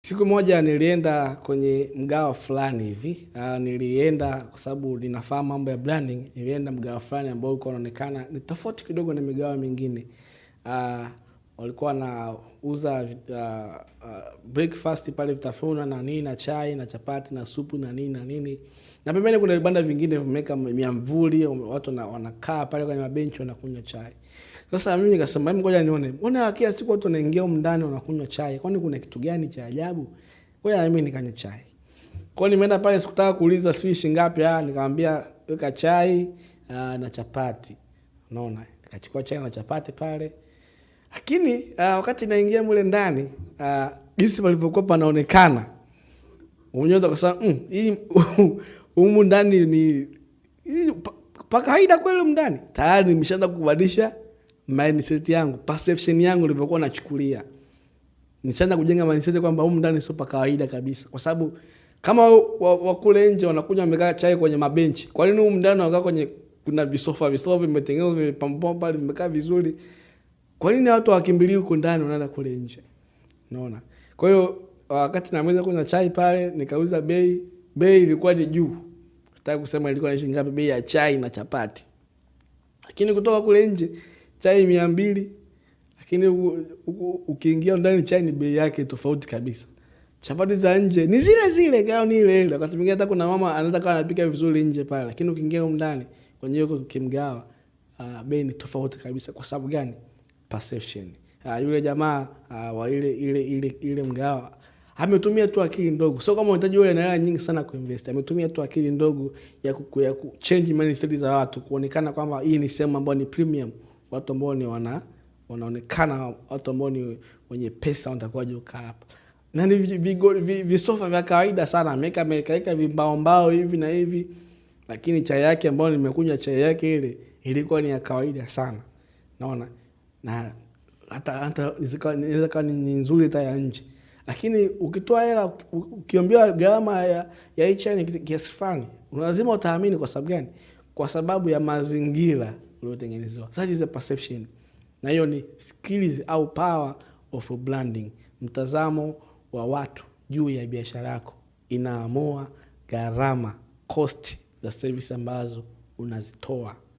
Siku moja nilienda kwenye mgawa fulani hivi. Nilienda kwa sababu ninafahamu mambo ya branding. Nilienda mgawa fulani ambao ulikuwa unaonekana ni tofauti kidogo na migawa mingine. Walikuwa wanauza breakfast pale, vitafunwa na nini, na chai na chapati na supu na nini na nini. Na pembeni kuna vibanda vingine vimeweka miamvuli, watu wanakaa pale kwenye mabenchi wanakunywa chai. Sasa mimi nikasema ngoja nione. Mbona kila siku watu wanaingia huko ndani wanakunywa chai? Kwani kuna kitu gani cha ajabu? Ngoja na mimi nikanywa chai. Kwa hiyo nimeenda pale, sikutaka kuuliza shilingi ngapi, nikamwambia weka chai na chapati. Unaona? Nikachukua chai na chapati pale. Lakini wakati naingia mule ndani, jinsi palivyokuwa panaonekana, unaweza kusema hii humu ndani ni pa kawaida kweli ndani. Tayari nimeshaanza kubadilisha mindset yangu, perception yangu nilivyokuwa nachukulia. Nishaanza kujenga mindset kwamba humu ndani sio pa kawaida kabisa. Kwa sababu kama wakule nje wanakunywa wamekaa chai kwenye mabenchi, kwa nini humu ndani wanakaa kwenye kuna visofa vimetengenezwa vimepambwa pale vimekaa vizuri? Kwa nini watu wakimbilia huko ndani wanaenda kule nje? Unaona? Kwa hiyo wakati namaliza kunywa chai pale, nikauza bei. Bei ilikuwa ni juu. Sitaki kusema ilikuwa ni shilingi ngapi bei ya chai na chapati. Lakini kutoka kule nje chai 200, lakini ukiingia ndani chai ni bei yake tofauti kabisa. Chapati za nje ni zile zile, gao ni ile ile. Wakati mwingine hata kuna mama anataka anapika vizuri nje pale, lakini ukiingia huko ndani kwenye hiyo kimgawa, bei ni tofauti kabisa. Kwa sababu gani? Perception. Yule jamaa wa ile mgawa ametumia tu akili ndogo. Sio kama unahitaji wewe na hela nyingi sana kuinvest. Ametumia tu akili ndogo ya change mindset za watu, kuonekana kwamba hii ni sehemu ambayo ni premium. Watu ambao ni wanaonekana watu ambao ni wenye pesa watakuwa juu hapa. Na ni visofa vya kawaida sana. Ameweka vibao hivi na hivi. Lakini chai yake ambayo nimekunywa chai yake ile ilikuwa ni ya kawaida sana. Naona? Na hata inaweza kuwa ni nzuri hata ya nje. Lakini ukitoa hela ukiambiwa gharama ya hii chai ni kiasi fulani, lazima utaamini. Kwa sababu gani? Kwa sababu ya mazingira uliotengenezewa. That is a perception. Na hiyo ni skills au power of branding. Mtazamo wa watu juu ya biashara yako inaamua gharama, cost za service ambazo unazitoa.